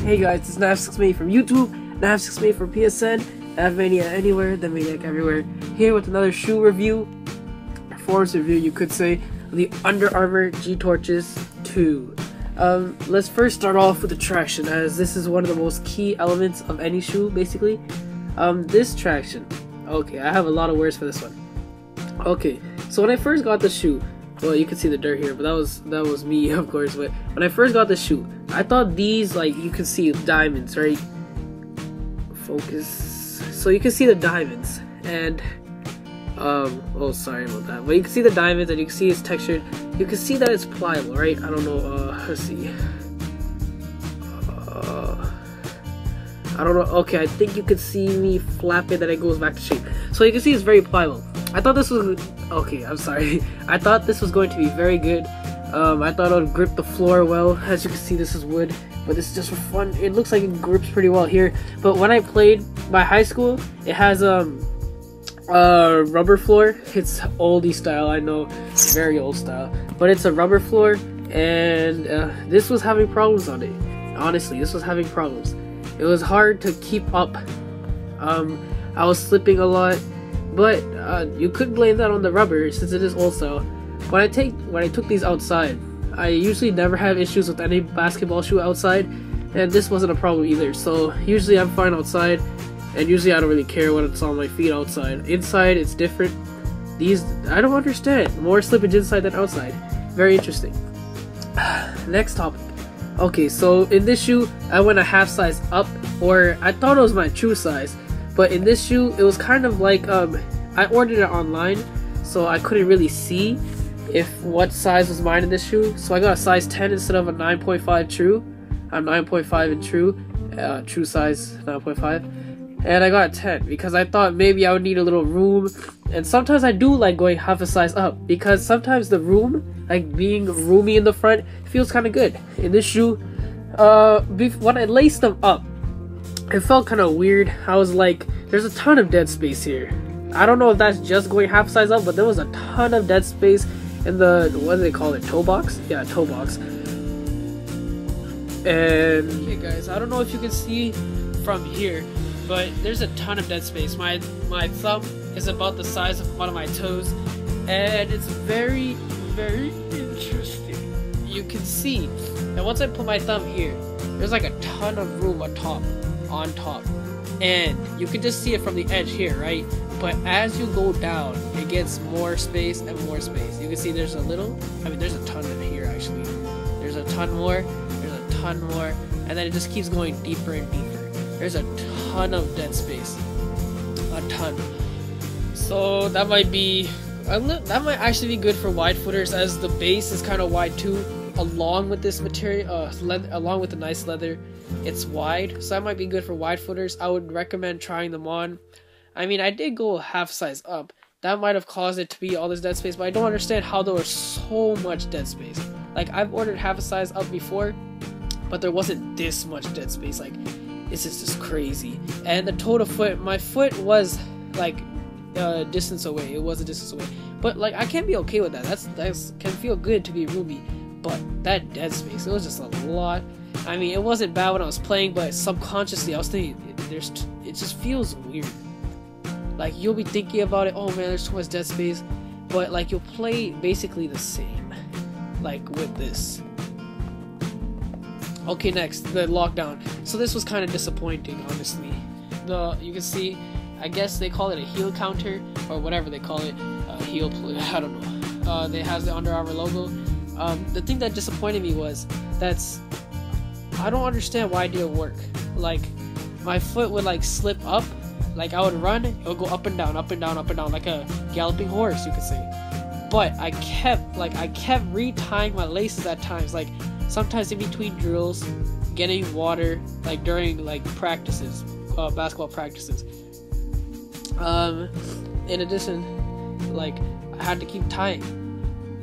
Hey guys, it's Nav6Mate from YouTube, Nav6Mate from PSN, Navmania anywhere, the Maniac everywhere. Here with another shoe review, performance review you could say, of the Under Armour G-Torches 2. Let's first start off with the traction, as this is one of the most key elements of any shoe, basically. This traction. Okay, I have a lot of words for this one. Okay, so when I first got the shoe, well, you can see the dirt here, but that was me, of course. But when I first got the shoe, I thought these, like, you can see diamonds, right? Focus. So you can see the diamonds, and oh, sorry about that. But you can see the diamonds, and you can see it's textured. You can see that it's pliable, right? I don't know. Let's see. I don't know. Okay, I think you could see me flap it, and it goes back to shape. So you can see it's very pliable. I thought this was okay. I'm sorry. I thought this was going to be very good. I thought it would grip the floor well. As you can see, this is wood, but this is just for fun. It looks like it grips pretty well here. But when I played my high school, it has rubber floor. It's oldie style, I know, very old style, but it's a rubber floor, and this was having problems on it. Honestly, this was having problems. It was hard to keep up. I was slipping a lot. But you could blame that on the rubber, since it is old style. When I took these outside, I usually never have issues with any basketball shoe outside, and this wasn't a problem either. So usually I'm fine outside, and usually I don't really care when it's on my feet outside. Inside it's different. These, I don't understand. More slippage inside than outside. Very interesting. Next topic. Okay, so in this shoe I went a half size up, or I thought it was my true size. But in this shoe, it was kind of like, I ordered it online, so I couldn't really see what size was mine in this shoe. So I got a size 10 instead of a 9.5 true. I'm 9.5 in true, true size 9.5. And I got a 10 because I thought maybe I would need a little room. And sometimes I do like going half a size up, because sometimes the room, like being roomy in the front, feels kind of good. In this shoe, when I laced them up, it felt kind of weird. I was like, there's a ton of dead space here. I don't know if that's just going half size up, but there was a ton of dead space in the, what do they call it, toe box? Yeah, toe box. And okay guys, I don't know if you can see from here, but there's a ton of dead space. My thumb is about the size of one of my toes, and it's very, very interesting. You can see, and once I put my thumb here, there's like a ton of room on top, and you can just see it from the edge here, right? But as you go down, it gets more space and more space. You can see there's a little, there's a ton in here actually. There's a ton more, there's a ton more, and then it just keeps going deeper and deeper. There's a ton of dead space, a ton. So that might actually be good for wide footers, as the base is kind of wide too. Along with this material, along with the nice leather, it's wide, so that might be good for wide footers. I would recommend trying them on. I mean, I did go half size up. That might have caused it to be all this dead space, but I don't understand how there was so much dead space. Like, I've ordered half a size up before, but there wasn't this much dead space. Like, this is just crazy. And the toe to foot, my foot was like a distance away. It was a distance away, but like I can be okay with that. That's can feel good to be roomy. But that dead space, it was just a lot. I mean, it wasn't bad when I was playing, but subconsciously I was thinking, it just feels weird. Like, you'll be thinking about it, oh man, there's too much dead space, but like you'll play basically the same, like with this. Okay, next, the lockdown. So this was kind of disappointing, honestly. You can see, I guess they call it a heel counter, or whatever they call it, heel, I don't know. It has the Under Armour logo. The thing that disappointed me was I don't understand why it didn't work. Like, my foot would like slip up, like I would run, it would go up and down, up and down, up and down, like a galloping horse, you could say. But I kept retying my laces at times, like sometimes in between drills, getting water, like during like practices, basketball practices. In addition, like I had to keep tying.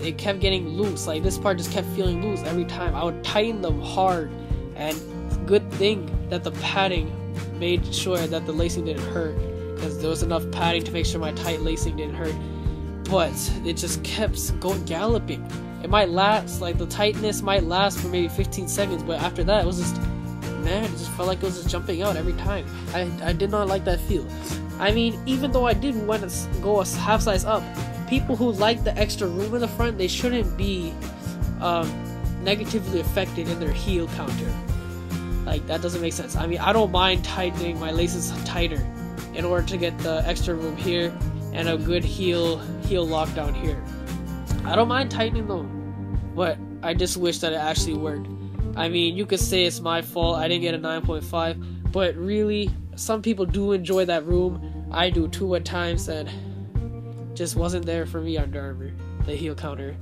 It kept getting loose, like this part just kept feeling loose every time. I would tighten them hard, and good thing that the padding made sure that the lacing didn't hurt, because there was enough padding to make sure my tight lacing didn't hurt. But it just kept going galloping. It might last, like the tightness might last for maybe 15 seconds, but after that it was just man. It just felt like it was just jumping out every time. I did not like that feel. I mean, even though I did want to go a half size up, people who like the extra room in the front, they shouldn't be negatively affected in their heel counter. Like, that doesn't make sense. I mean, I don't mind tightening my laces tighter in order to get the extra room here and a good heel lockdown here. I don't mind tightening them, but I just wish that it actually worked. I mean, you could say it's my fault, I didn't get a 9.5, but really, some people do enjoy that room. I do too at times, and just wasn't there for me Under Armour, the heel counter.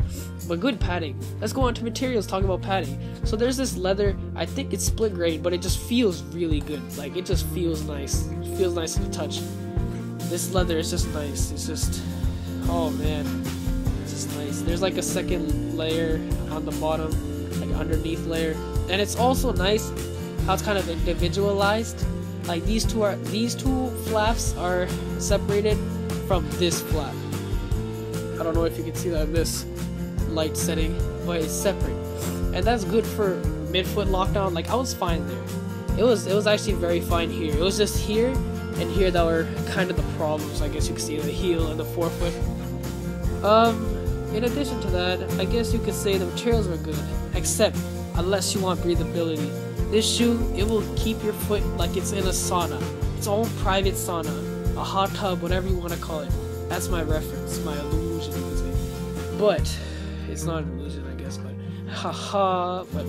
But good padding. Let's go on to materials, talking about padding. So there's this leather, I think it's split grain, but it just feels really good. Like, it just feels nice. It feels nice to the touch. This leather is just nice. It's just, oh man, it's just nice. There's like a second layer on the bottom, like underneath layer, and it's also nice how it's kind of individualized. Like, these two flaps are separated from this flap. I don't know if you can see that in this light setting, but it's separate, and that's good for midfoot lockdown. Like, I was fine there. It was actually very fine here. It was just here and here that were kind of the problems. I guess you could see the heel and the forefoot. In addition to that, I guess you could say the materials were good, except unless you want breathability. This shoe, it will keep your foot like it's in a sauna, its own private sauna, a hot tub, whatever you want to call it. That's my reference, my illusion, you could say. But it's not an illusion, I guess. But haha. But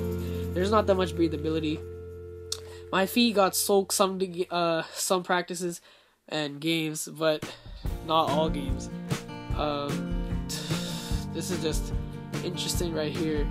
there's not that much breathability. My feet got soaked some practices and games, but not all games. This is just interesting right here.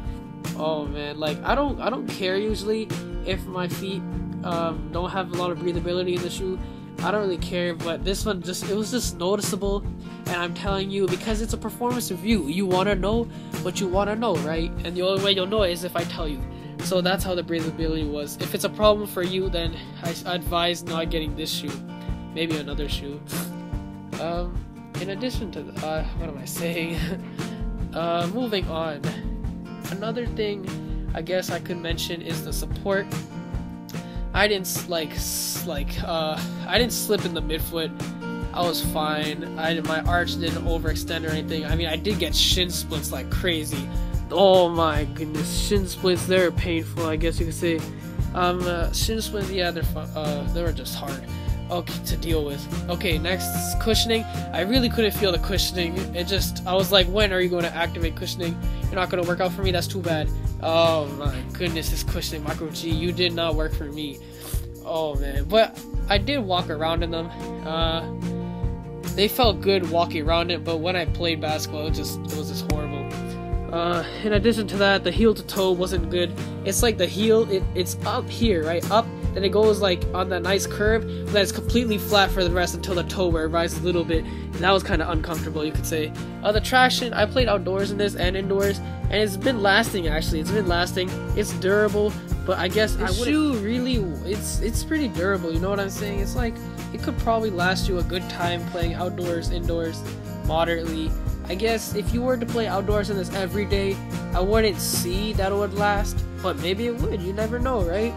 Oh man, like I don't care usually if my feet don't have a lot of breathability in the shoe. I don't really care, but this one it was just noticeable, and I'm telling you, because it's a performance review, you want to know what you want to know, right? And the only way you'll know it is if I tell you. So that's how the breathability was. If it's a problem for you, then I advise not getting this shoe, maybe another shoe. In addition to what am I saying? Moving on. Another thing I guess I could mention is the support. I didn't I didn't slip in the midfoot. I was fine. My arch didn't overextend or anything. I mean, I did get shin splits like crazy. Oh my goodness, shin splits, they're painful, I guess you could say. Shin splits, yeah, they were just hard, okay, to deal with. Okay, next, cushioning. I really couldn't feel the cushioning. I was like, when are you going to activate cushioning? You're not going to work out for me? That's too bad. Oh my goodness, this cushioning, Micro G, you did not work for me. Oh man, but I did walk around in them. They felt good walking around it, but when I played basketball, it was just horrible. In addition to that, the heel to toe wasn't good. It's like the heel, it's up here, right? Up, then it goes like on that nice curve, but then it's completely flat for the rest until the toe where it rises a little bit. And that was kind of uncomfortable, you could say. The traction, I played outdoors in this and indoors, and it's been lasting actually. It's been lasting. It's durable, but I guess the shoe really, it's pretty durable, you know what I'm saying? It's like, it could probably last you a good time playing outdoors, indoors, moderately. I guess if you were to play outdoors in this every day, I wouldn't see that it would last, but maybe it would. You never know, right?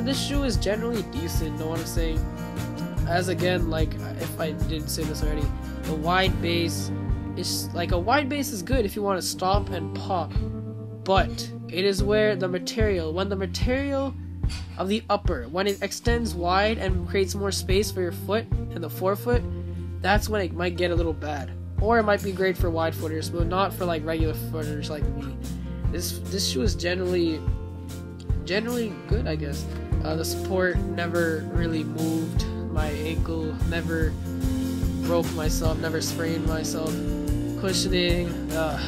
This shoe is generally decent, know what I'm saying? As again, like, if I didn't say this already, the wide base is like, a wide base is good if you want to stomp and pop, but it is where the material, when the material of the upper, when it extends wide and creates more space for your foot and the forefoot, that's when it might get a little bad. Or it might be great for wide footers, but not for like regular footers like me. This shoe is generally good, I guess. The support never really moved. My ankle never broke myself, never sprained myself. Cushioning, no.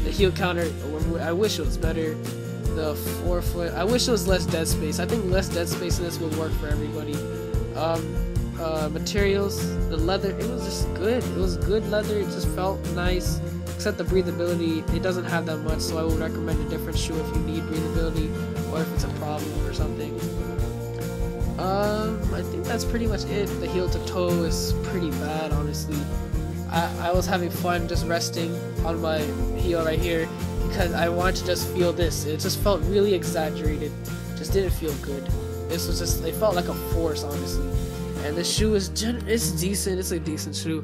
The heel counter, I wish it was better. The forefoot, I wish it was less dead space. I think less dead space in this would work for everybody. Materials, the leather, it was just good. It was good leather, it just felt nice, except the breathability, it doesn't have that much, so I would recommend a different shoe if you need breathability or if it's a problem or something. I think that's pretty much it. The heel to toe is pretty bad, honestly. I was having fun just resting on my heel right here, because I wanted to just feel this. It just felt really exaggerated. Just didn't feel good. This was just, it felt like a force, honestly. And this shoe is it's decent. It's a decent shoe.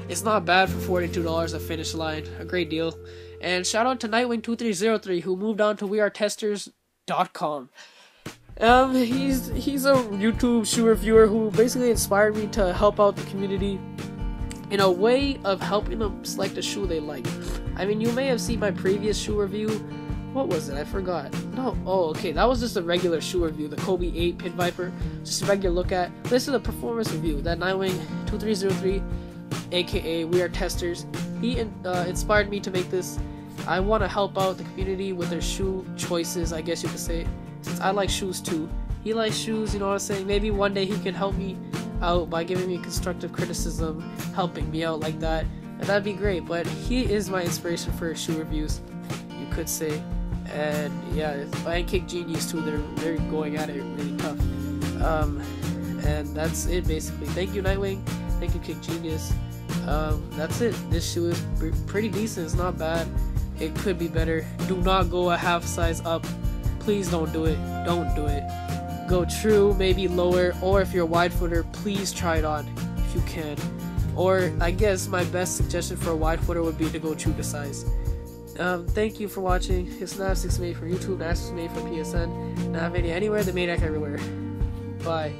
It's not bad for $42 at Finish Line. A great deal. And shout out to Nightwing2303 who moved on to wearetesters.com. He's a YouTube shoe reviewer who basically inspired me to help out the community in a way of helping them select a shoe they like. I mean, you may have seen my previous shoe review. What was it? I forgot. No. Oh, okay. That was just a regular shoe review. The Kobe 8 Pit Viper. Just a regular look at. This is a performance review that Nightwing2303, aka We Are Testers, he inspired me to make this. I want to help out the community with their shoe choices, I guess you could say. Since I like shoes too. He likes shoes, you know what I'm saying? Maybe one day he can help me out by giving me constructive criticism, helping me out like that. And that'd be great. But he is my inspiration for shoe reviews, you could say. And yeah, Pancake Genius too, they're going at it really tough. And that's it basically. Thank you, Nightwing. Thank you, Kick Genius. That's it. This shoe is pretty decent. It's not bad. It could be better. Do not go a half size up. Please don't do it. Don't do it. Go true, maybe lower, or if you're a wide footer, please try it on if you can. Or I guess my best suggestion for a wide footer would be to go true to size. Thank you for watching. It's Nav6 made for YouTube, Nav6 made for PSN, Nav anywhere, the Maniac everywhere. Bye.